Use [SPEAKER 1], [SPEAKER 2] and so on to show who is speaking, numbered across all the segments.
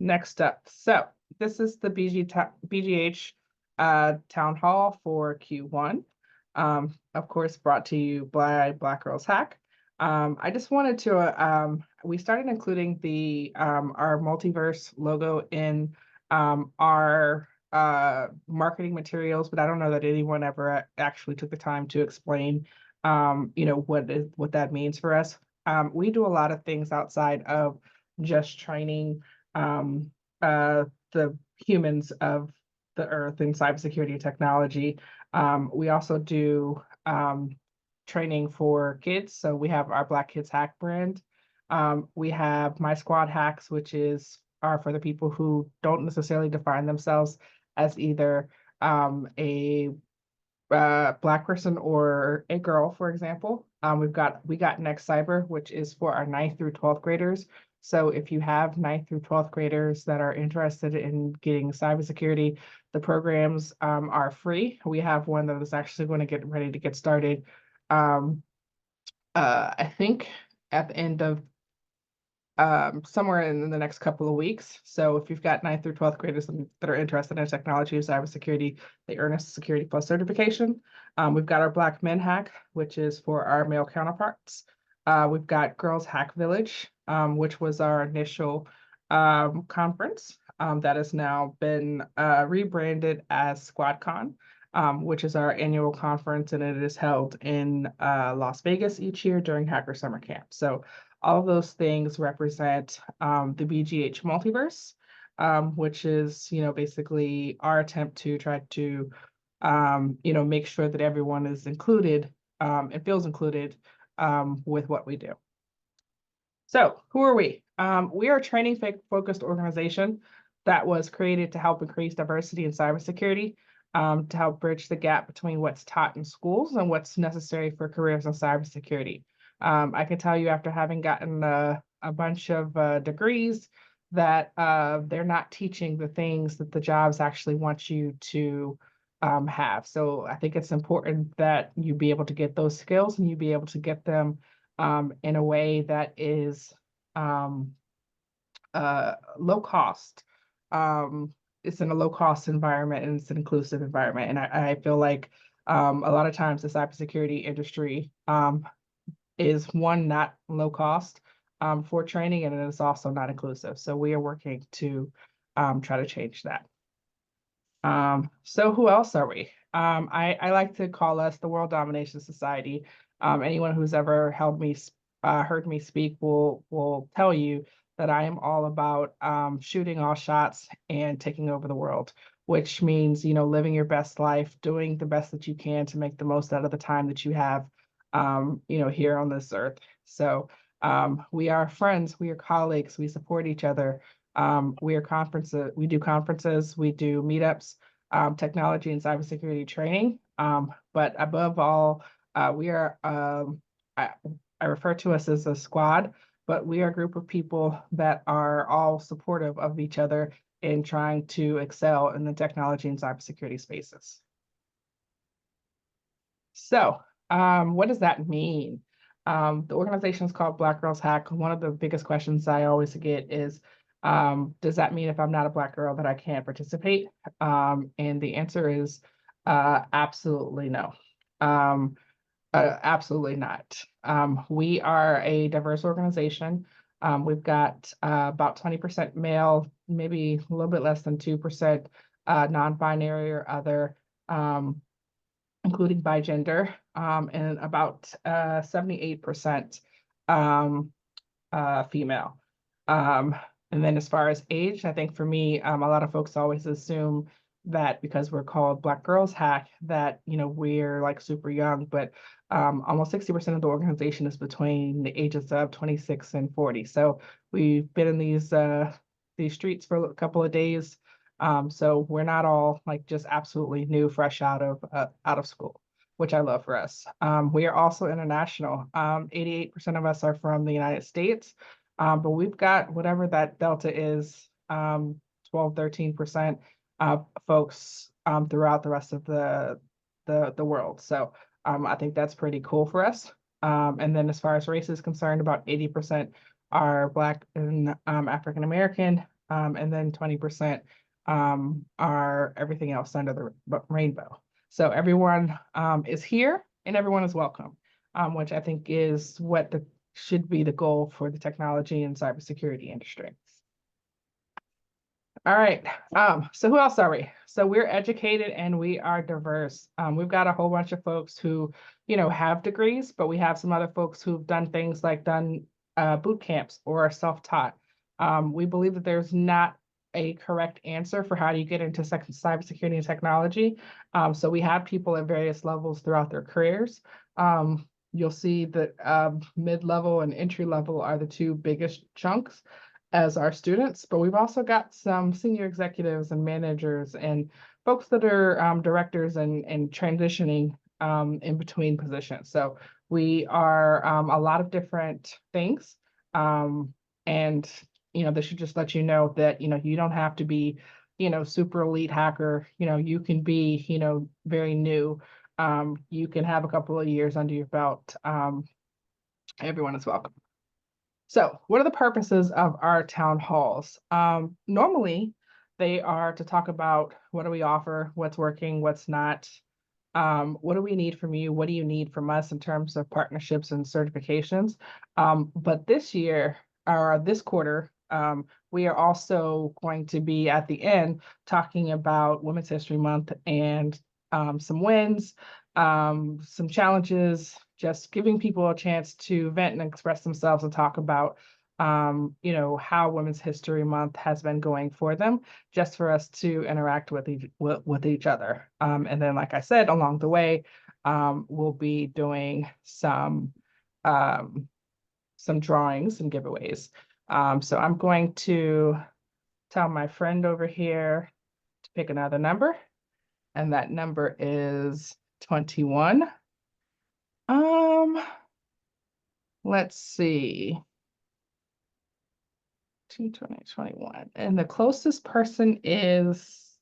[SPEAKER 1] Next up, so this is the BGH Town Hall for Q1. Of course, brought to you by Black Girls Hack. I just wanted to, we started including the our multiverse logo in our marketing materials, but I don't know that anyone ever actually took the time to explain, what that means for us. We do a lot of things outside of just training um, the humans of the earth in cybersecurity and technology. We also do training for kids. So we have our Black Kids Hack brand. We have My Squad Hacks, which are for the people who don't necessarily define themselves as either a Black person or a girl, for example. We got Next Cyber, which is for our 9th through 12th graders. So if you have 9th through 12th graders that are interested in getting cybersecurity, the programs are free. We have one that is actually going to get ready to get started. I think at the end of somewhere in the next couple of weeks. So if you've got 9th through 12th graders that are interested in technology and cybersecurity, they earn a Security Plus certification. We've got our Black Men Hack, which is for our male counterparts. We've got Girls Hack Village, which was our initial conference that has now been rebranded as SquadCon, which is our annual conference, and it is held in Las Vegas each year during Hacker Summer Camp. So all of those things represent the BGH multiverse, which is, basically our attempt to try to, make sure that everyone is included and feels included with what we do. So who are we? We are a training-focused organization that was created to help increase diversity in cybersecurity, to help bridge the gap between what's taught in schools and what's necessary for careers in cybersecurity. I can tell you after having gotten a bunch of degrees that they're not teaching the things that the jobs actually want you to have. So I think it's important that you be able to get those skills and you be able to get them in a way that is low cost. It's in a low cost environment and it's an inclusive environment. And I feel like a lot of times the cybersecurity industry is one, not low cost for training, and it is also not inclusive. So we are working to try to change that. So who else are we? I like to call us the World Domination Society. Anyone who's ever heard me speak will tell you that I am all about shooting all shots and taking over the world, which means, living your best life, doing the best that you can to make the most out of the time that you have, here on this earth. So we are friends, we are colleagues, we support each other. We do conferences, we do meetups, technology and cybersecurity training. But above all, we are, I refer to us as a squad, but we are a group of people that are all supportive of each other in trying to excel in the technology and cybersecurity spaces. So what does that mean? The organization is called Black Girls Hack. One of the biggest questions I always get is, does that mean if I'm not a Black girl that I can't participate? And the answer is absolutely no. Absolutely not. We are a diverse organization. We've got about 20% male, maybe a little bit less than 2% non-binary or other, including by gender, and about 78% female. And then as far as age, I think for me, a lot of folks always assume that because we're called Black Girls Hack, that, we're like super young, but almost 60% of the organization is between the ages of 26 and 40. So we've been in these streets for a couple of days. So we're not all like just absolutely new, fresh out of school, which I love for us. We are also international. 88% of us are from the United States, but we've got whatever that delta is, 12, 13% folks throughout the rest of the world. So I think that's pretty cool for us. And then as far as race is concerned, about 80% are Black and African American. and then 20% are everything else under the rainbow. So everyone is here and everyone is welcome, which I think is what should be the goal for the technology and cybersecurity industry. All right. So who else are we? So we're educated and we are diverse. We've got a whole bunch of folks who, have degrees, but we have some other folks who've done things like done boot camps or are self-taught. We believe that there's not a correct answer for how do you get into cybersecurity and technology. So we have people at various levels throughout their careers. You'll see that mid-level and entry-level are the two biggest chunks as our students, but we've also got some senior executives and managers and folks that are directors and transitioning in between positions. So we are a lot of different things. And, this should just let you know that, you don't have to be, super elite hacker. You can be, very new. You can have a couple of years under your belt. Everyone is welcome. So what are the purposes of our town halls? Normally, they are to talk about what do we offer, what's working, what's not, what do we need from you, what do you need from us in terms of partnerships and certifications. But this year, or this quarter, we are also going to be at the end talking about Women's History Month and some wins, some challenges, just giving people a chance to vent and express themselves and talk about how Women's History Month has been going for them, just for us to interact with each other. And then, like I said, along the way, we'll be doing some drawings and giveaways. So I'm going to tell my friend over here to pick another number, and that number is 21. Let's see. 220, 21. And the closest person is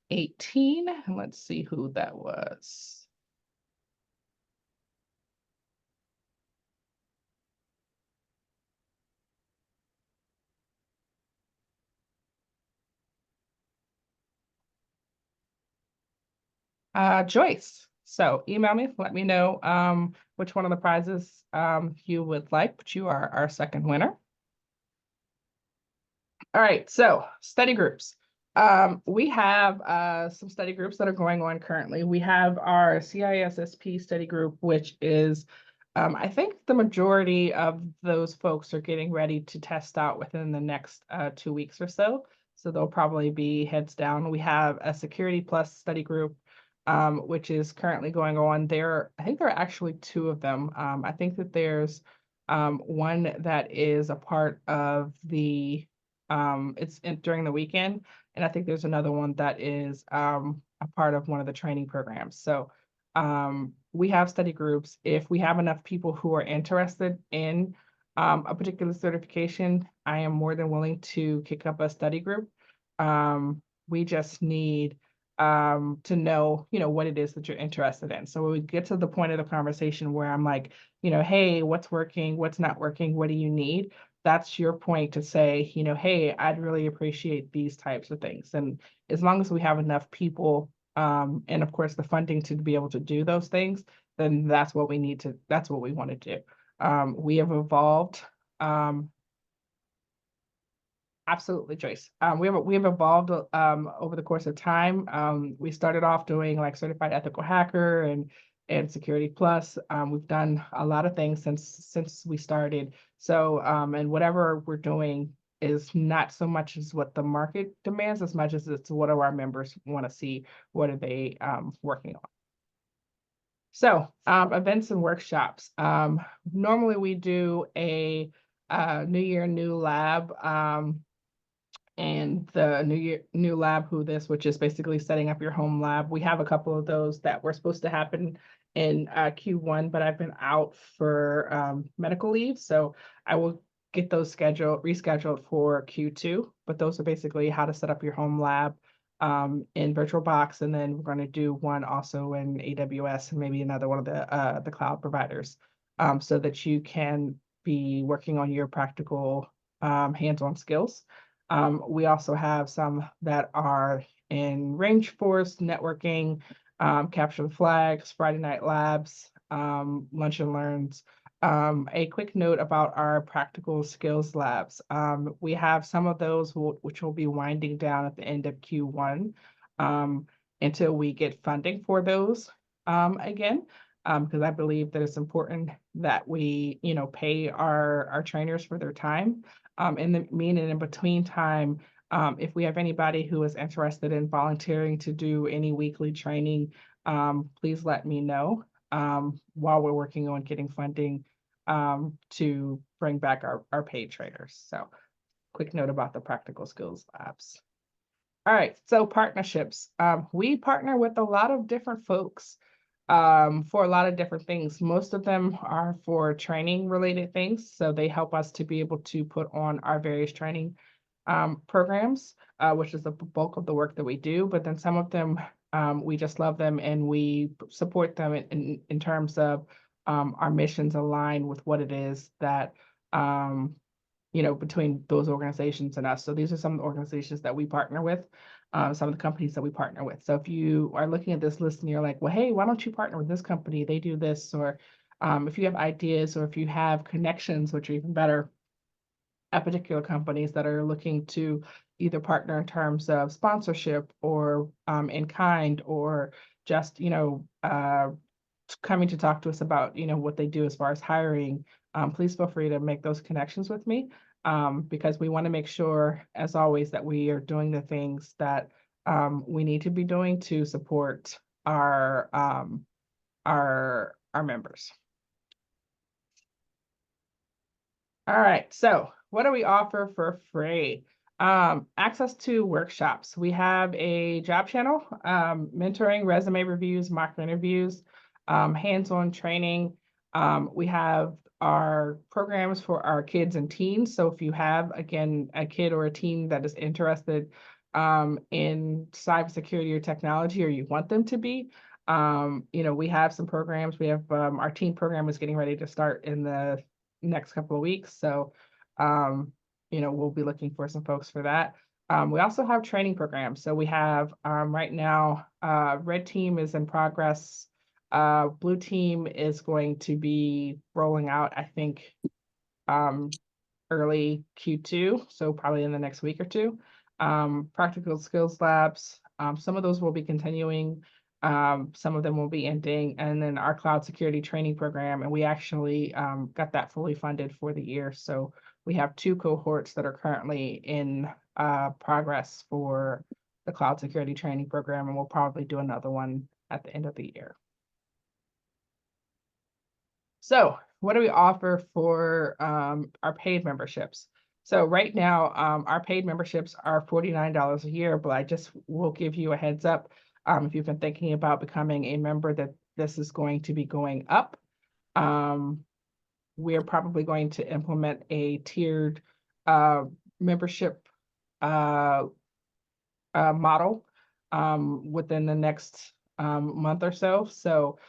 [SPEAKER 1] 18. And let's see who that was. Joyce. So email me, let me know which one of the prizes you would like, but you are our second winner. All right, so study groups. We have some study groups that are going on currently. We have our CISSP study group, which is, I think the majority of those folks are getting ready to test out within the next 2 weeks or so. So they'll probably be heads down. We have a Security Plus study group, which is currently going on. I think there are actually two of them. I think that there's one that is a part of during the weekend, and I think there's another one that is a part of one of the training programs. So we have study groups. If we have enough people who are interested in a particular certification, I am more than willing to kick up a study group. We just need to know, what it is that you're interested in. So when we get to the point of the conversation where I'm like, hey, what's working, what's not working, what do you need? That's your point to say, hey, I'd really appreciate these types of things. And as long as we have enough people, and of course the funding to be able to do those things, then that's what we want to do. We have evolved. Absolutely, Joyce. We have evolved over the course of time. We started off doing like certified ethical hacker and security plus. We've done a lot of things since we started. So and whatever we're doing is not so much as what the market demands as much as it's what do our members want to see, what are they working on. So events and workshops. Normally we do a New Year, New Lab. And the new lab which is basically setting up your home lab. We have a couple of those that were supposed to happen in Q1, but I've been out for medical leave. So I will get those rescheduled for Q2, but those are basically how to set up your home lab in VirtualBox. And then we're going to do one also in AWS and maybe another one of the cloud providers so that you can be working on your practical hands-on skills. We also have some that are in range force, networking, capture the flags, Friday night labs, lunch and learns. A quick note about our practical skills labs. We have some of those which will be winding down at the end of Q1 until we get funding for those again, because I believe that it's important that we, pay our trainers for their time. In the mean and in between time, if we have anybody who is interested in volunteering to do any weekly training, please let me know while we're working on getting funding to bring back our paid trainers. So quick note about the practical skills labs. All right, so partnerships. We partner with a lot of different folks for a lot of different things. Most of them are for training related things. So they help us to be able to put on our various training programs, which is the bulk of the work that we do. But then some of them, we just love them and we support them in terms of our missions align with what it is that between those organizations and us. So these are some of the organizations that we partner with, some of the companies that we partner with. So if you are looking at this list and you're like, well, hey, why don't you partner with this company? They do this, or if you have ideas or if you have connections, which are even better, at particular companies that are looking to either partner in terms of sponsorship or in kind, or just, coming to talk to us about, what they do as far as hiring, please feel free to make those connections with me, because we want to make sure, as always, that we are doing the things that we need to be doing to support our members. All right, so what do we offer for free? Access to workshops. We have a job channel, mentoring, resume reviews, mock interviews, hands-on training. We have our programs for our kids and teens. So if you have, again, a kid or a teen that is interested in cybersecurity or technology, or you want them to be, we have some programs. We have our teen program is getting ready to start in the next couple of weeks. So, we'll be looking for some folks for that. We also have training programs. So we have right now, red team is in progress. Blue team is going to be rolling out, I think, early Q2. So probably in the next week or two. Practical skills labs. Some of those will be continuing. Some of them will be ending, and then our cloud security training program, and we actually got that fully funded for the year. So we have 2 cohorts that are currently in progress for the cloud security training program, and we'll probably do another one at the end of the year. So what do we offer for our paid memberships? So right now, our paid memberships are $49 a year, but I just will give you a heads up. If you've been thinking about becoming a member, that this is going to be going up. We're probably going to implement a tiered membership model within the next month or so. So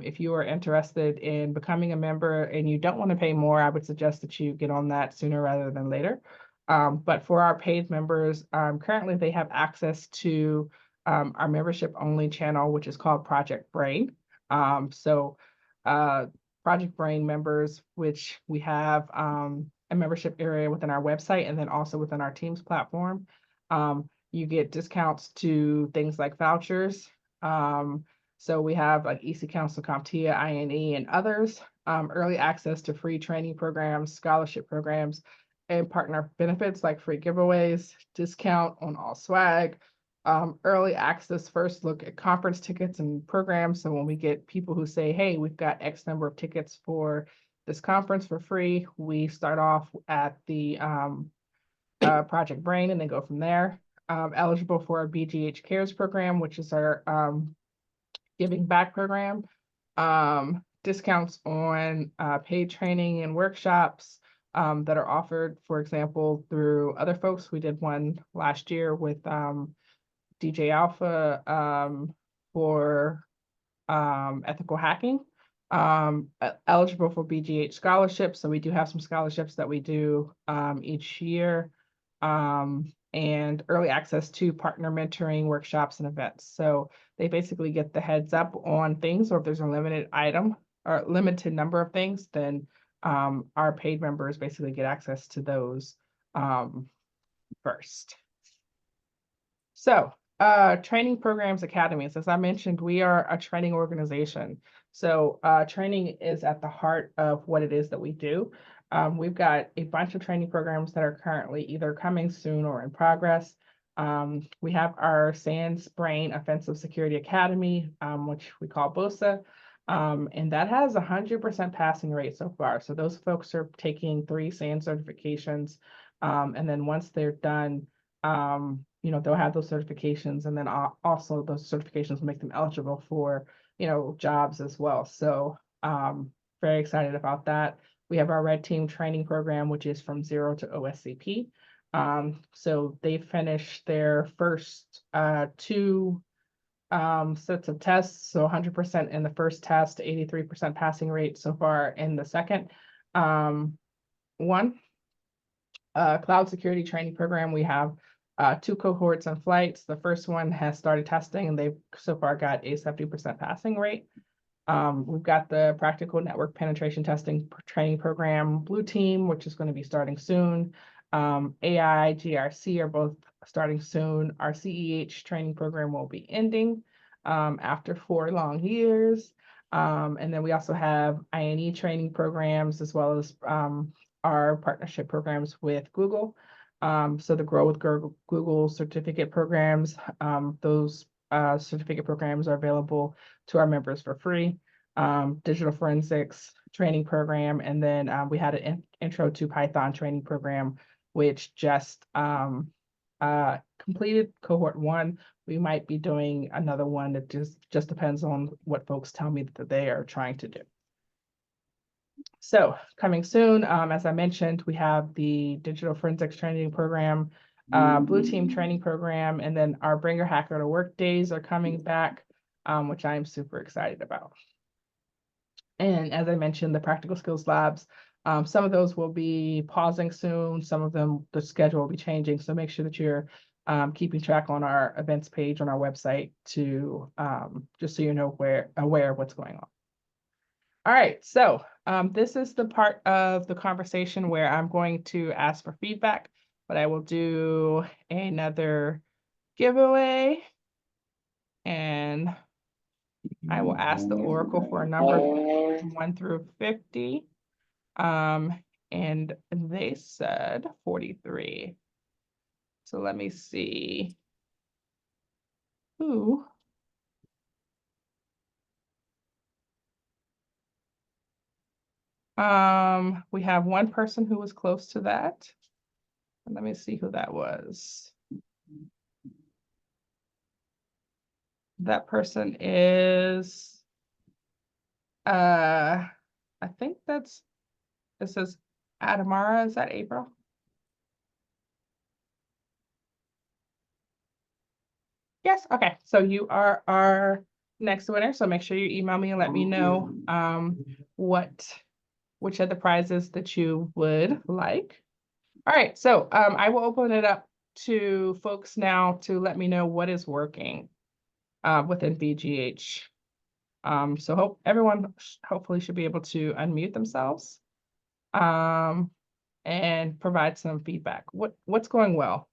[SPEAKER 1] if you are interested in becoming a member and you don't want to pay more, I would suggest that you get on that sooner rather than later. But for our paid members, currently they have access to our membership only channel, which is called Project Brain. Project Brain members, which we have a membership area within our website and then also within our Teams platform. You get discounts to things like vouchers. So we have like EC Council, CompTIA, INE, and others, early access to free training programs, scholarship programs, and partner benefits like free giveaways, discount on all swag, early access, first look at conference tickets and programs. So when we get people who say, hey, we've got X number of tickets for this conference for free, we start off at the Project Brain and then go from there. Eligible for our BGH Cares program, which is our giving back program. Discounts on paid training and workshops that are offered, for example, through other folks. We did one last year with DJ Alpha for ethical hacking. Eligible for BGH scholarships. So we do have some scholarships that we do each year. and early access to partner mentoring workshops and events. So they basically get the heads up on things, or if there's a limited item or limited number of things, then our paid members basically get access to those first. So training programs, academies, as I mentioned, we are a training organization. So training is at the heart of what it is that we do. We've got a bunch of training programs that are currently either coming soon or in progress. We have our SANS Brain Offensive Security Academy, which we call BOSA, and that has 100% passing rate so far. So those folks are taking 3 SANS certifications, and then once they're done, they'll have those certifications, and then also those certifications will make them eligible for, jobs as well. So very excited about that. We have our Red Team training program, which is from 0 to OSCP. So they finished their first 2 sets of tests, so 100% in the first test, 83% passing rate so far in the second one. Cloud security training program, we have 2 cohorts on flights. The first one has started testing, and they've so far got a 70% passing rate. We've got the practical network penetration testing training program, Blue Team, which is going to be starting soon. AI, GRC are both starting soon. Our CEH training program will be ending after 4 long years. And then we also have INE training programs, as well as our partnership programs with Google. So the Grow with Google certificate programs, those certificate programs are available to our members for free. Digital forensics training program, and then we had an intro to Python training program, which just completed cohort 1. We might be doing another one. That just depends on what folks tell me that they are trying to do. So coming soon, as I mentioned, we have the digital forensics training program, Blue Team training program, and then our Bring Your Hacker to Work days are coming back, which I am super excited about. And as I mentioned, the practical skills labs, some of those will be pausing soon. Some of them, the schedule will be changing. So make sure that you're keeping track on our events page on our website to just so you know aware of what's going on. All right, so this is the part of the conversation where I'm going to ask for feedback, but I will do another giveaway, and I will ask the Oracle for a number 1 through 50. And they said 43. So let me see who. We have 1 person who was close to that. And let me see who that was. That person is, I think it says Adamara. Is that April? Yes, okay. So you are our next winner. So make sure you email me and let me know which of the prizes that you would like. All right, so I will open it up to folks now to let me know what is working within BGH. So everyone hopefully should be able to unmute themselves and provide some feedback. What's going well?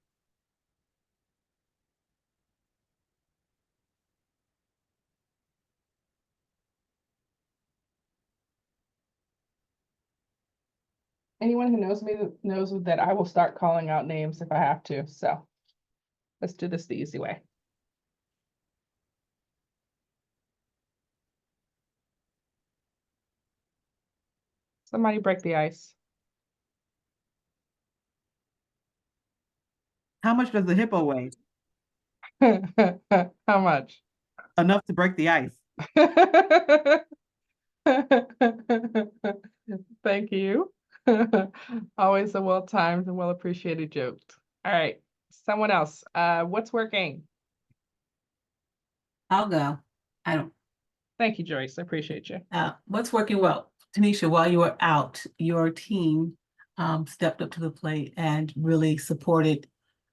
[SPEAKER 1] Anyone who knows me knows that I will start calling out names if I have to. So let's do this the easy way. Somebody break the ice.
[SPEAKER 2] How much does the hippo weigh?
[SPEAKER 1] How much?
[SPEAKER 2] Enough to break the ice.
[SPEAKER 1] Thank you. Always a well-timed and well-appreciated joke. All right, someone else. What's working?
[SPEAKER 3] I'll go. I don't.
[SPEAKER 1] Thank you, Joyce. I appreciate you.
[SPEAKER 3] What's working well? Tanisha, while you were out, your team
[SPEAKER 2] stepped up to the plate and really supported.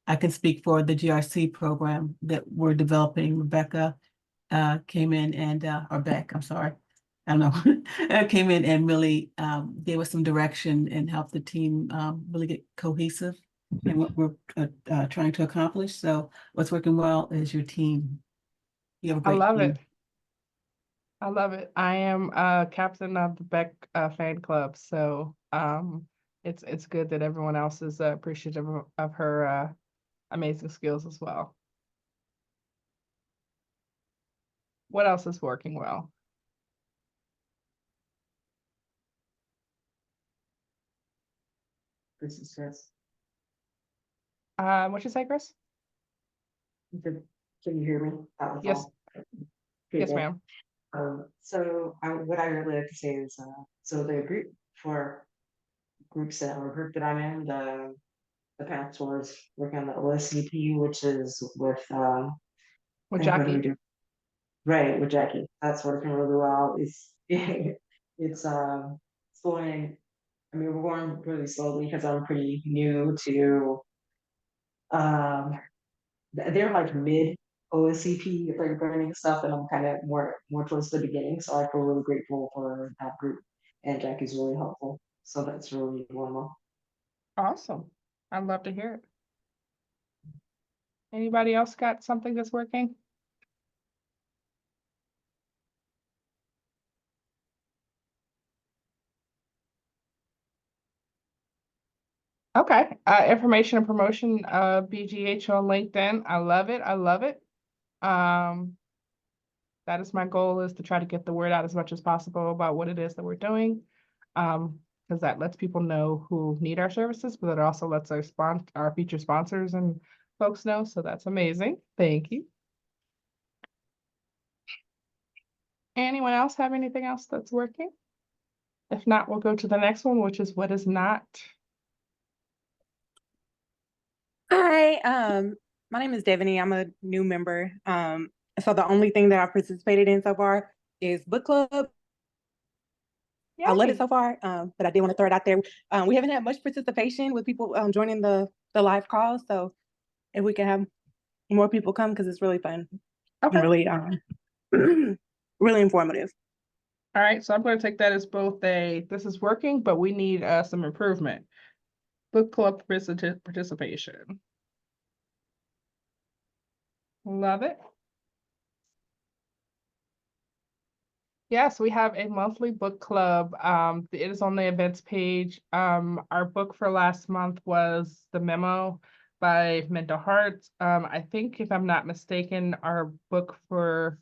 [SPEAKER 2] I can speak for the GRC program that we're developing. Rebecca came in and, or Beck, I'm sorry. I don't know, came in and really gave us some direction and helped the team really get cohesive in what we're trying to accomplish. So what's working well is your team. You have a
[SPEAKER 1] I
[SPEAKER 2] great
[SPEAKER 1] love
[SPEAKER 2] team.
[SPEAKER 1] it. I love it. I am captain of the Beck fan club, so it's good that everyone else is appreciative of her amazing skills as well. What else is working well?
[SPEAKER 3] This is Chris.
[SPEAKER 1] What'd you say, Chris?
[SPEAKER 3] Can you hear me? That was
[SPEAKER 1] Yes.
[SPEAKER 3] all.
[SPEAKER 1] Yes,
[SPEAKER 3] Good.
[SPEAKER 1] ma'am.
[SPEAKER 3] What I really like to say is, so the group for groups that or group that I'm in, the path towards working on the OSCP, which is with
[SPEAKER 1] With
[SPEAKER 3] what do we
[SPEAKER 1] Jackie.
[SPEAKER 3] do? Right, with Jackie. That's working really well. It's going. I mean, we're going really slowly because I'm pretty new to they're like mid OSCP like learning stuff, and I'm kind of more towards the beginning. So I feel really grateful for that group, and Jackie's really helpful. So that's really wonderful.
[SPEAKER 1] Awesome. I'd love to hear it. Anybody else got something that's working? Okay, information and promotion, BGH on LinkedIn. I love it. I love it. That is my goal, is to try to get the word out as much as possible about what it is that we're doing. Because that lets people know who need our services, but it also lets our future sponsors and folks know. So that's amazing. Thank you. Anyone else have anything else that's working? If not, we'll go to the next one, which is what is not.
[SPEAKER 4] Hi, my name is Devaney. I'm a new member. So the only thing that I've participated in so far is book club. I love
[SPEAKER 1] Yay.
[SPEAKER 4] it so far, but I did want to throw it out there. We haven't had much participation with people joining the live calls. So if we can have more people come, because it's really fun
[SPEAKER 1] Okay.
[SPEAKER 4] and really really informative.
[SPEAKER 1] All right, so I'm going to take that as both this is working, but we need some improvement. Book club participation. Love it. Yes, we have a monthly book club. It is on the events page. Our book for last month was The Memo by Mental Heart. I think, if I'm not mistaken, our book for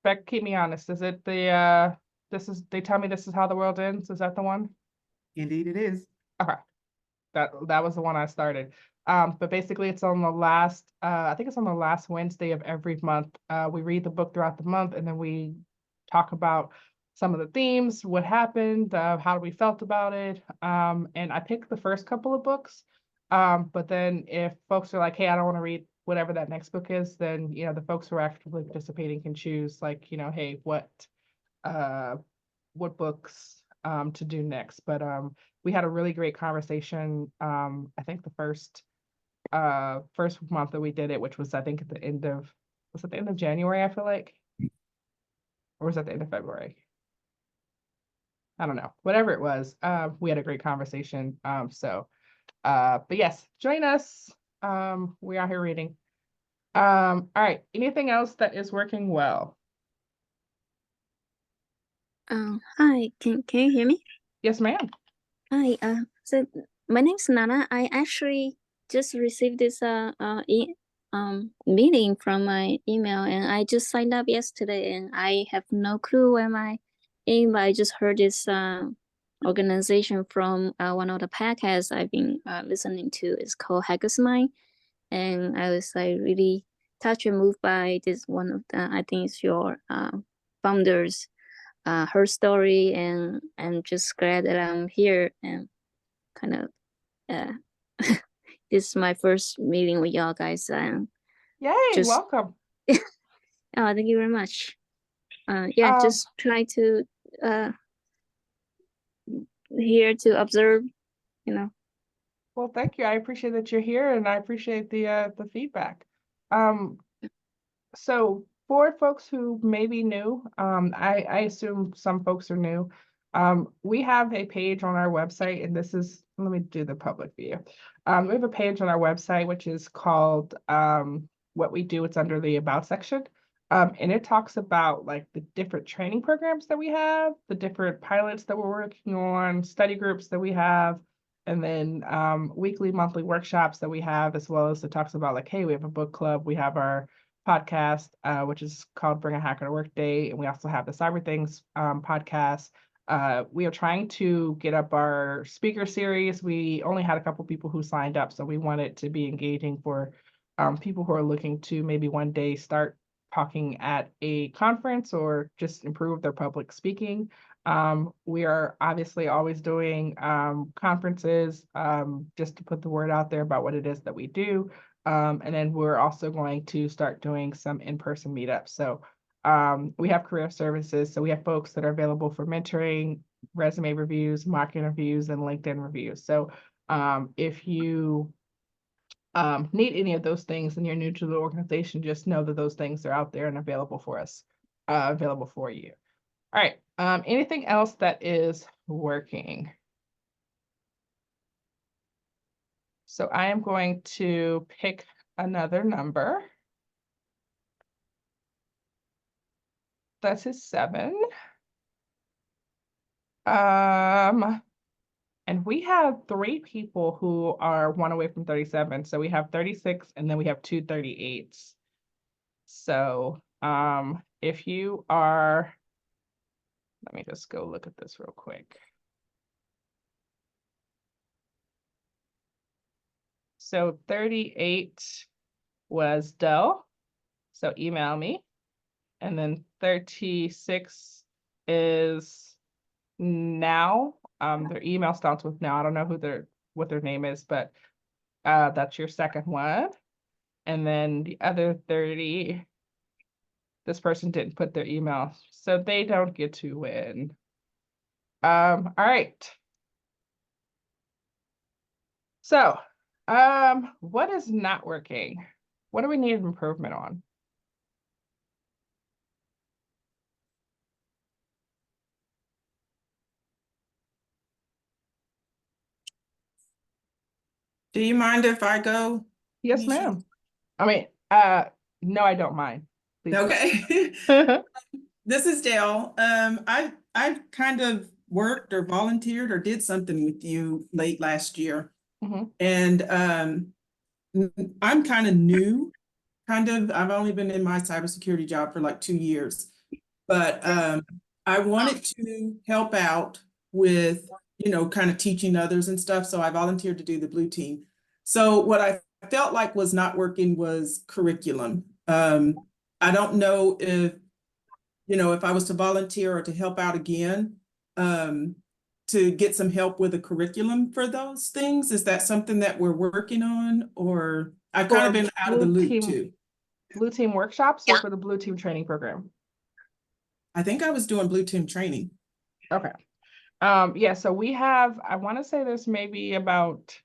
[SPEAKER 1] Beck, keep me honest, is it They Tell Me This Is How the World Ends? Is that the one?
[SPEAKER 2] Indeed, it is.
[SPEAKER 1] Okay. That was the one I started. But basically it's on the last, I think it's on the last Wednesday of every month. We read the book throughout the month, and then we talk about some of the themes, what happened, how we felt about it. And I picked the first couple of books. But then if folks are like, hey, I don't want to read whatever that next book is, then, the folks who are actively participating can choose, like, hey, what books to do next. But we had a really great conversation. I think the first month that we did it, which was, I think, at the end of, was it the end of January, I feel like? Or was that the end of February? I don't know. Whatever it was, we had a great conversation. But yes, join us. We are here reading. All right. Anything else that is working well?
[SPEAKER 5] Hi, can you hear me?
[SPEAKER 1] Yes, ma'am.
[SPEAKER 5] Hi, so my name's Nana. I actually just received this meeting from my email, and I just signed up yesterday, and I have no clue where my aim, but I just heard this organization from one of the podcasts I've been listening to. It's called Hackers Mind, and I was like really touched and moved by this one of the, I think it's your founders, her story, and I'm just glad that I'm here, and kind of this is my first meeting with y'all guys, and
[SPEAKER 1] Yay, welcome.
[SPEAKER 5] thank you very much. Yeah, just try to here to observe, you know.
[SPEAKER 1] Well, thank you. I appreciate that you're here and I appreciate the feedback. So for folks who may be new, I assume some folks are new. We have a page on our website, and this is, let me do the public view. We have a page on our website which is called What We Do. It's under the About section. And it talks about like the different training programs that we have, the different pilots that we're working on, study groups that we have, and then weekly, monthly workshops that we have, as well as it talks about like, hey, we have a book club, we have our podcast, which is called Bring a Hacker to Work Day, and we also have the Cyber Things podcast. We are trying to get up our speaker series. We only had a couple people who signed up, so we want it to be engaging for people who are looking to maybe one day start talking at a conference or just improve their public speaking. We are obviously always doing conferences just to put the word out there about what it is that we do. And then we're also going to start doing some in-person meetups. So we have career services. So we have folks that are available for mentoring, resume reviews, mock interviews, and LinkedIn reviews. So if you need any of those things and you're new to the organization, just know that those things are out there and available for us, available for you. All right, anything else that is working? So I am going to pick another number. That's a 7. And we have 3 people who are 1 away from 37. So we have 36 and then we have 2 38s. So if you are, let me just go look at this real quick. So 38 was Dell. So email me. And then 36 is Now. Their email starts with Now. I don't know what their name is, but that's your second one. And then the other 30, this person didn't put their email, so they don't get to win. All right. So, what is not working? What do we need improvement on?
[SPEAKER 6] Do you mind if I go?
[SPEAKER 1] Yes,
[SPEAKER 6] Nisha?
[SPEAKER 1] ma'am. I mean, no, I don't mind. Please go.
[SPEAKER 6] Okay. This is Dale. I kind of worked or volunteered or did something with you late last year.
[SPEAKER 1] Mhm.
[SPEAKER 6] And I'm kind of new, I've only been in my cybersecurity job for like 2 years. But I wanted to help out with, kind of teaching others and stuff. So I volunteered to do the blue team. So what I felt like was not working was curriculum. I don't know if I was to volunteer or to help out again, to get some help with a curriculum for those things. Is that something that we're working on, or I've kind of been out of the loop too?
[SPEAKER 1] Blue team workshops or for the blue team training program?
[SPEAKER 6] I think I was doing blue team training.
[SPEAKER 1] Okay. Yeah, so we have, I want to say there's maybe about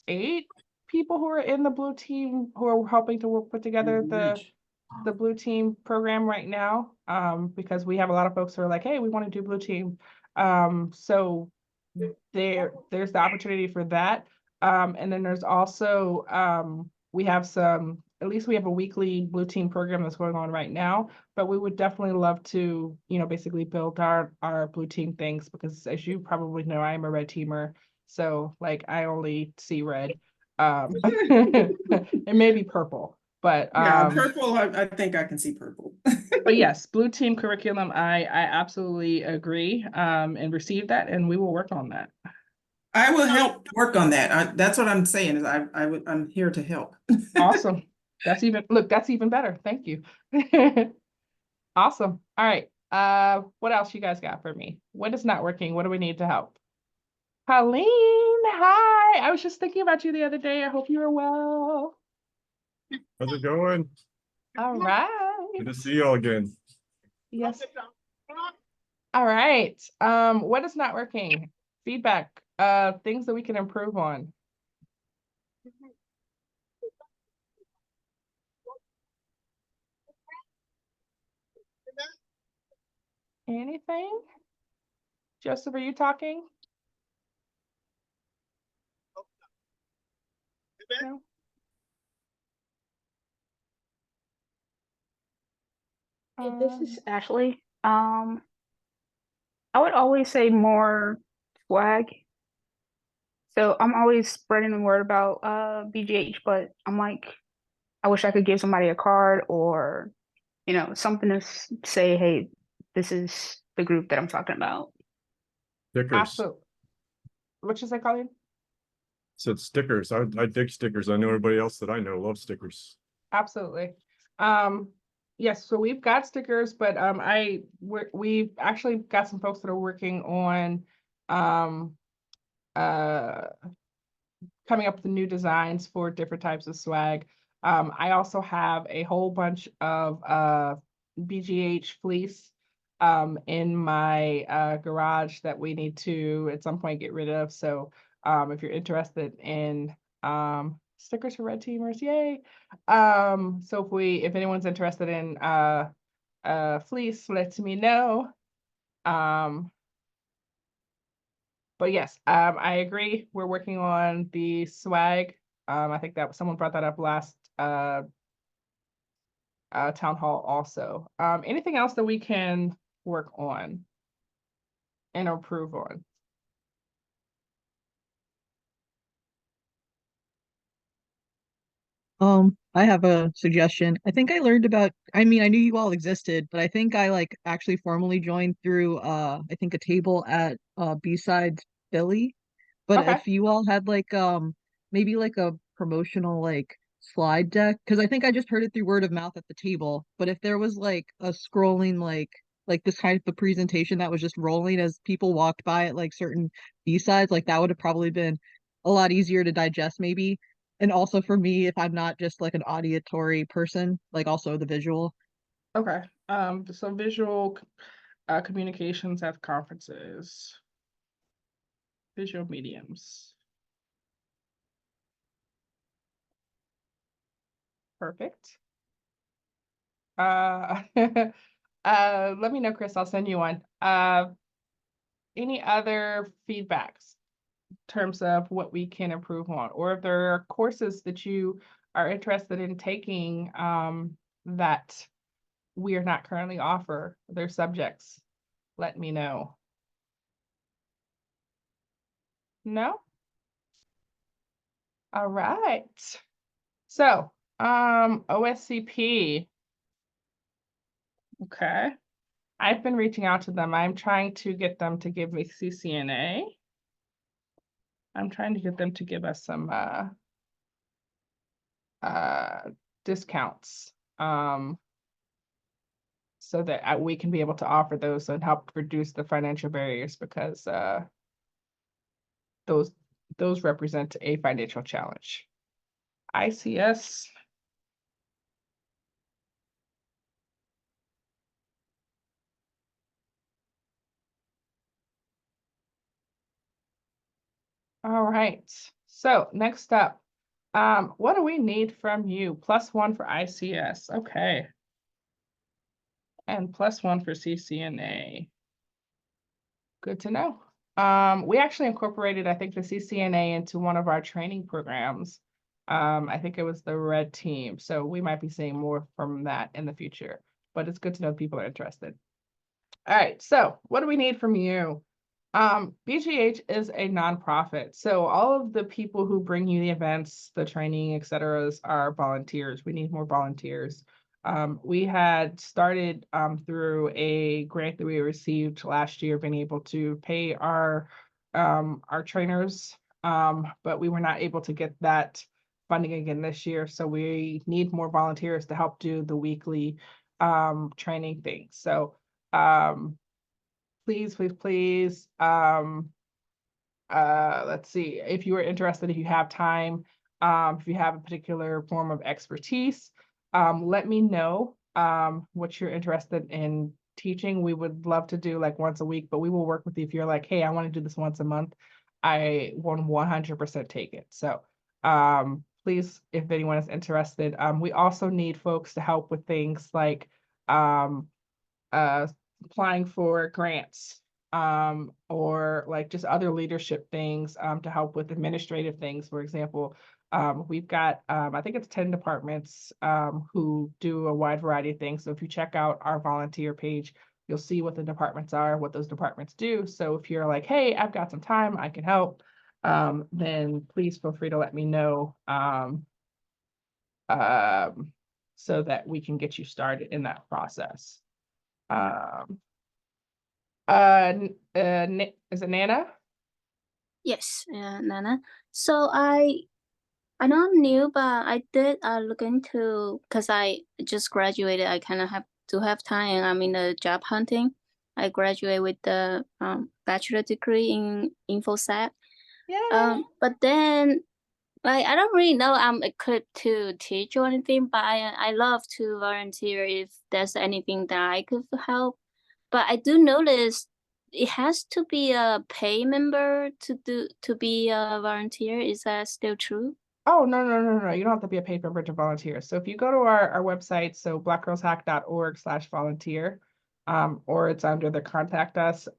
[SPEAKER 1] 8 people who are in the blue team who are helping to put together the blue team program right now, because we have a lot of folks who are like, hey, we want to do blue team. So there's the opportunity for that. And then there's also we have at least we have a weekly blue team program that's going on right now, but we would definitely love to, basically build our blue team things, because as you probably know, I am a red teamer. So like I only see red. It may be purple, but
[SPEAKER 6] Yeah, purple, I think I can see purple.
[SPEAKER 1] but yes, blue team curriculum, I absolutely agree, and receive that, and we will work on that.
[SPEAKER 6] I will help work on that. That's what I'm saying, is I'm here to help.
[SPEAKER 1] Awesome. That's even better. Thank you. Awesome. All right. What else you guys got for me? What is not working? What do we need to help? Colleen, hi. I was just thinking about you the other day. I hope you are well.
[SPEAKER 7] How's it going?
[SPEAKER 1] All right.
[SPEAKER 7] Good to see you all again.
[SPEAKER 1] Yes. All right. What is not working? Feedback, things that we can improve on. Anything? Joseph, are you talking? No?
[SPEAKER 8] This is Ashley. I would always say more swag. So I'm always spreading the word about BGH, but I'm like, I wish I could give somebody a card or, something to say, hey, this is the group that I'm talking about.
[SPEAKER 7] Stickers.
[SPEAKER 1] Absolutely. What you say, Colleen?
[SPEAKER 7] Said stickers. I dig stickers. I know everybody else that I know loves stickers.
[SPEAKER 1] Absolutely. Yes, so we've got stickers, but we've actually got some folks that are working on uh coming up with new designs for different types of swag. I also have a whole bunch of BGH fleece in my garage that we need to at some point get rid of. So if you're interested in stickers for red teamers, yay. So if anyone's interested in fleece, let me know. But yes, I agree. We're working on the swag. I think that someone brought that up last town hall also. Anything else that we can work on and improve on?
[SPEAKER 9] I have a suggestion. I think I learned about, I mean, I knew you all existed, but I think I like actually formally joined through I think a table at B-Sides Philly. But
[SPEAKER 1] Okay.
[SPEAKER 9] if you all had like maybe like a promotional like slide deck, because I think I just heard it through word of mouth at the table. But if there was like a scrolling like this kind of presentation that was just rolling as people walked by at like certain B-sides, like that would have probably been a lot easier to digest maybe. And also for me, if I'm not just like an auditory person, like also the visual.
[SPEAKER 1] Okay. So visual communications at conferences, visual mediums. Perfect. Let me know, Chris. I'll send you one. Any other feedbacks in terms of what we can improve on, or if there are courses that you are interested in taking that we are not currently offer, their subjects, let me know. No? All right. So, OSCP. Okay. I've been reaching out to them. I'm trying to get them to give me CCNA. I'm trying to get them to give us some discounts so that we can be able to offer those and help reduce the financial barriers, because those represent a financial challenge. ICS. All right. So next up, what do we need from you? +1 for ICS. Okay. And +1 for CCNA. Good to know. We actually incorporated, I think, the CCNA into one of our training programs. I think it was the red team. So we might be seeing more from that in the future, but it's good to know people are interested. All right, so what do we need from you? BGH is a nonprofit, so all of the people who bring you the events, the training, etc., are volunteers. We need more volunteers. We had started through a grant that we received last year, being able to pay our trainers, but we were not able to get that funding again this year. So we need more volunteers to help do the weekly training things. So please, please, please. Let's see, if you are interested, if you have time, if you have a particular form of expertise, let me know what you're interested in teaching, we would love to do like once a week, but we will work with you if you're like, hey, I want to do this once a month. I will 100% take it. So please, if anyone is interested, we also need folks to help with things like applying for grants or like just other leadership things to help with administrative things. For example, we've got I think it's 10 departments who do a wide variety of things. So if you check out our volunteer page, you'll see what the departments are, what those departments do. So if you're like, hey, I've got some time, I can help, then please feel free to let me know so that we can get you started in that process. Is it Nana?
[SPEAKER 5] Yes, Nana. So I know I'm new, but I did look into, because I just graduated. I kind of have time, and I'm in the job hunting. I graduated with the bachelor degree in InfoSec.
[SPEAKER 1] Yeah.
[SPEAKER 5] But then like I don't really know I'm equipped to teach or anything, but I love to volunteer if there's anything that I could help. But I do notice it has to be a pay member to be a volunteer. Is that still true?
[SPEAKER 1] Oh, no. You don't have to be a paid member to volunteer. So if you go to our website, so blackgirlshack.org/volunteer, or it's under the contact us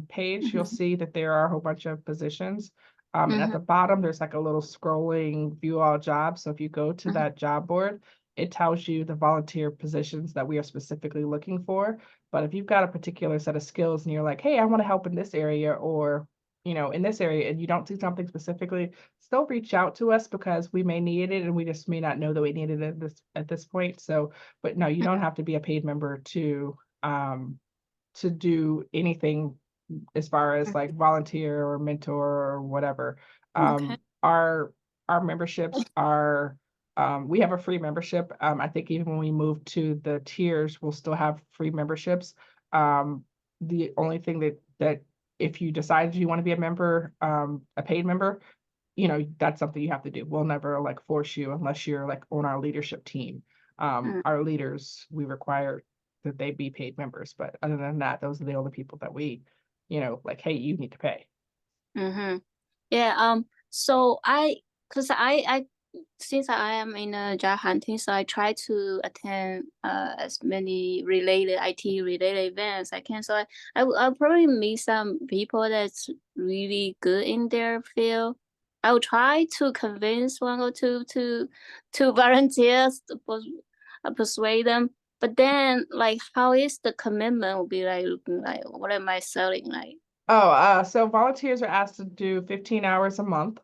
[SPEAKER 1] page, you'll see that there are a whole bunch of positions. And at the bottom, there's like a little scrolling view all jobs. So if you go to that job board, it tells you the volunteer positions that we are specifically looking for. But if you've got a particular set of skills and you're like, hey, I want to help in this area or, in this area, and you don't see something specifically, still reach out to us because we may need it and we just may not know that we need it at this point. So, but no, you don't have to be a paid member to do anything as far as like volunteer or mentor or whatever.
[SPEAKER 5] Okay.
[SPEAKER 1] Our memberships are we have a free membership. I think even when we move to the tiers, we'll still have free memberships. The only thing that if you decide you want to be a member, a paid member, that's something you have to do. We'll never like force you unless you're like on our leadership team. Our leaders, we require that they be paid members, but other than that, those are the only people that we, like, hey, you need to pay.
[SPEAKER 5] Yeah. So cause I since I am in a job hunting, so I try to attend as many IT related events I can. So I'll probably meet some people that's really good in their field. I will try to convince one or two to volunteers to persuade them. But then, like, how is the commitment will be like looking like? What am I selling like?
[SPEAKER 1] So volunteers are asked to do 15 hours a month,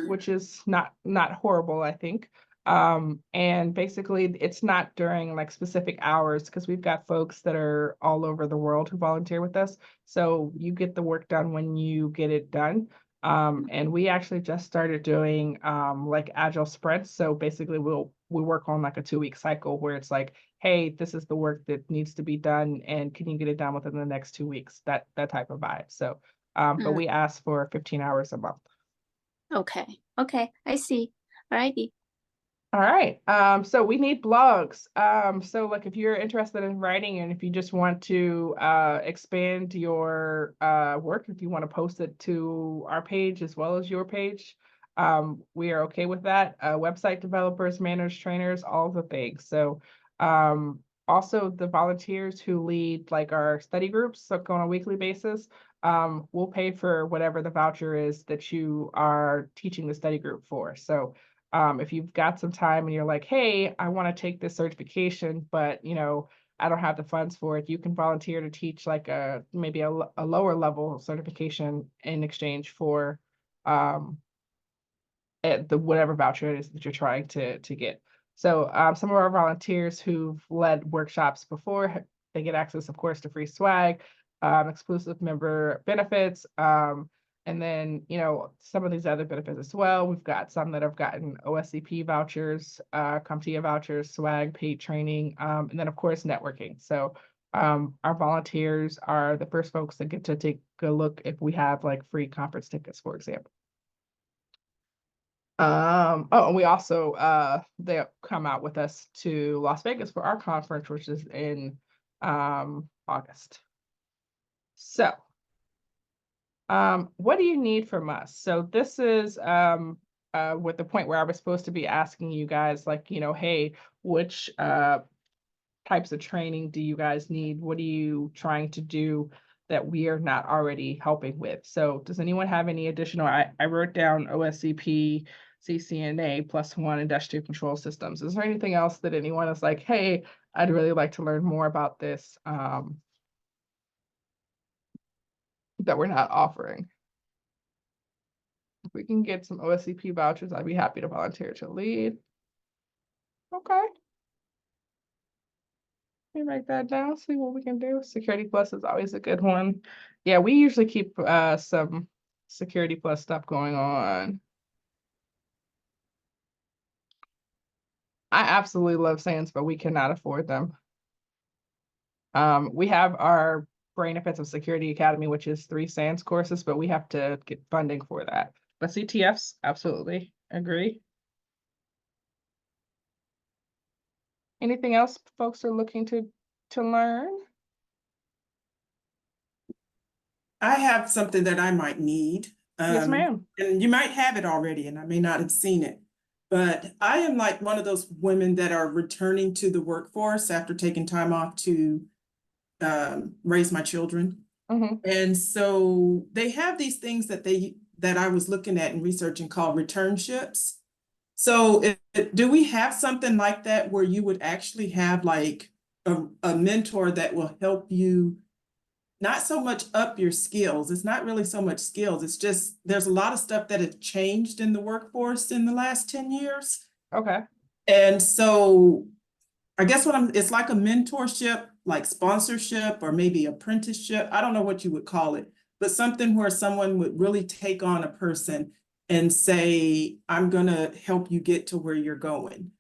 [SPEAKER 1] which is not horrible, I think. And basically it's not during like specific hours because we've got folks that are all over the world who volunteer with us. So you get the work done when you get it done. And we actually just started doing like agile sprints. So basically we work on like a 2-week cycle where it's like, hey, this is the work that needs to be done, and can you get it done within the next 2 weeks? That type of vibe. So, but we ask for 15 hours a month.
[SPEAKER 5] Okay. I see. Alrighty.
[SPEAKER 1] All right. So we need blogs. So like if you're interested in writing and if you just want to expand your work, if you want to post it to our page as well as your page, we are okay with that. Website developers, managers, trainers, all the things. So also the volunteers who lead like our study groups, so on a weekly basis, we'll pay for whatever the voucher is that you are teaching the study group for. So if you've got some time and you're like, hey, I want to take this certification, but I don't have the funds for it, you can volunteer to teach like maybe a lower level certification in exchange for the whatever voucher it is that you're trying to get. So some of our volunteers who've led workshops before, they get access, of course, to free swag, exclusive member benefits, and then, some of these other benefits as well. We've got some that have gotten OSCP vouchers, CompTIA vouchers, swag, paid training, and then of course, networking. So our volunteers are the first folks that get to take a look if we have like free conference tickets, for example. And we also they'll come out with us to Las Vegas for our conference, which is in August. So, what do you need from us? So this is with the point where I was supposed to be asking you guys, like, you know, hey, which types of training do you guys need? What are you trying to do that we are not already helping with? So does anyone have any additional? I wrote down OSCP, CCNA +1 industrial control systems. Is there anything else that anyone is like, hey, I'd really like to learn more about this that we're not offering? If we can get some OSCP vouchers, I'd be happy to volunteer to lead. Okay. Let me write that down, see what we can do. Security Plus is always a good one. Yeah, we usually keep some Security Plus stuff going on. I absolutely love SANS, but we cannot afford them. We have our Brain Offensive Security Academy, which is 3 SANS courses, but we have to get funding for that. But CTFs, absolutely agree. Anything else folks are looking to learn?
[SPEAKER 6] I have something that I might need.
[SPEAKER 1] Yes, ma'am.
[SPEAKER 6] And you might have it already, and I may not have seen it. But I am like one of those women that are returning to the workforce after taking time off to raise my children. And so they have these things that I was looking at and researching called returnships. So do we have something like that where you would actually have like a mentor that will help you not so much up your skills? It's not really so much skills. It's just there's a lot of stuff that has changed in the workforce in the last 10 years.
[SPEAKER 1] Okay.
[SPEAKER 6] And so I guess it's like a mentorship, like sponsorship or maybe apprenticeship. I don't know what you would call it, but something where someone would really take on a person and say, I'm going to help you get to where you're going.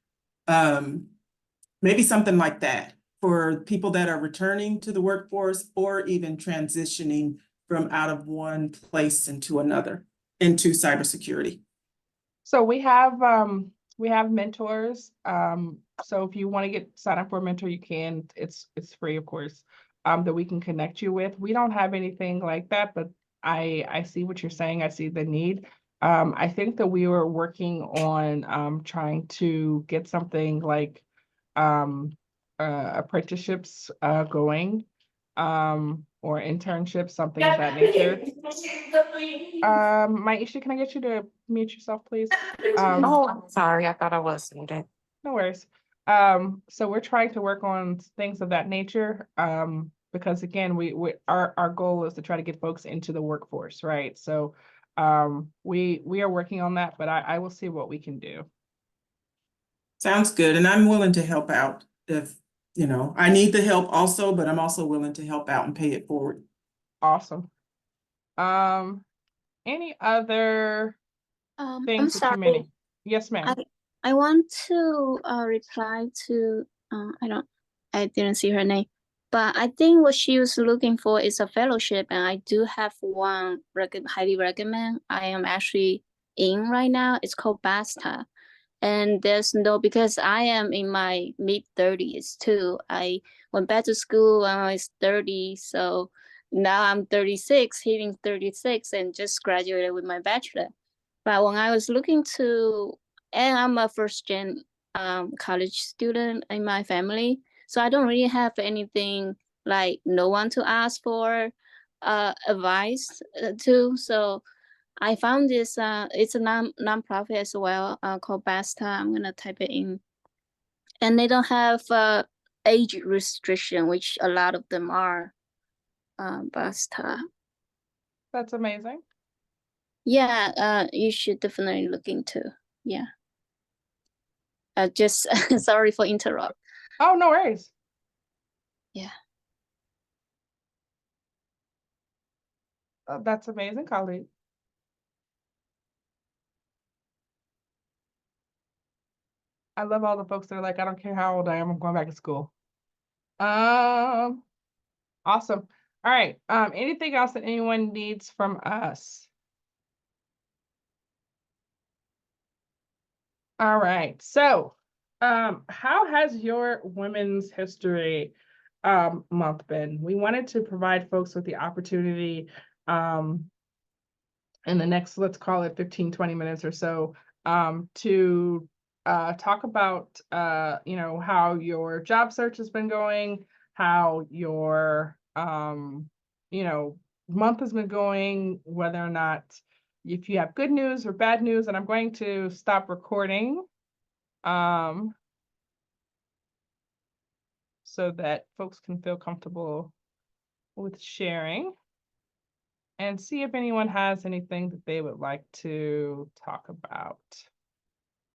[SPEAKER 6] Maybe something like that for people that are returning to the workforce or even transitioning from out of one place into another, into cybersecurity.
[SPEAKER 1] So we have mentors. So if you want to sign up for a mentor, you can. It's free, of course, that we can connect you with. We don't have anything like that, but I see what you're saying. I see the need. I think that we were working on trying to get something like apprenticeships going, or internships, something of that nature. Maisha, can I get you to mute yourself, please?
[SPEAKER 10] Oh, I'm sorry. I thought I was muted.
[SPEAKER 1] No worries. So we're trying to work on things of that nature. Because again, our goal is to try to get folks into the workforce, right? So we are working on that, but I will see what we can do.
[SPEAKER 6] Sounds good. And I'm willing to help out if, I need the help also, but I'm also willing to help out and pay it forward.
[SPEAKER 1] Awesome. Any other
[SPEAKER 5] I'm
[SPEAKER 1] things that you may
[SPEAKER 5] sorry.
[SPEAKER 1] need? Yes, ma'am.
[SPEAKER 5] I want to reply to I didn't see her name, but I think what she was looking for is a fellowship, and I do have one highly recommend. I am actually in right now. It's called BASTA, and because I am in my mid-30s too. I went back to school when I was 30, so now I'm 36, hitting 36, and just graduated with my bachelor. But when I was looking to, and I'm a first gen college student in my family, so I don't really have anything, like no one to ask for advice to. So I found this, it's a non-profit as well, called BASTA. I'm gonna type it in. And they don't have age restriction, which a lot of them are, BASTA.
[SPEAKER 1] That's amazing.
[SPEAKER 5] Yeah, you should definitely look into. Yeah. Just sorry for interrupt.
[SPEAKER 1] Oh, no worries.
[SPEAKER 5] Yeah.
[SPEAKER 1] That's amazing, colleague. I love all the folks that are like, I don't care how old I am, I'm going back to school. Awesome. All right. Anything else that anyone needs from us? All right. So, how has your women's history month been? We wanted to provide folks with the opportunity in the next, let's call it 15, 20 minutes or so, to talk about you know, how your job search has been going, how your you know, month has been going, whether or not if you have good news or bad news. And I'm going to stop recording so that folks can feel comfortable with sharing, and see if anyone has anything that they would like to talk about.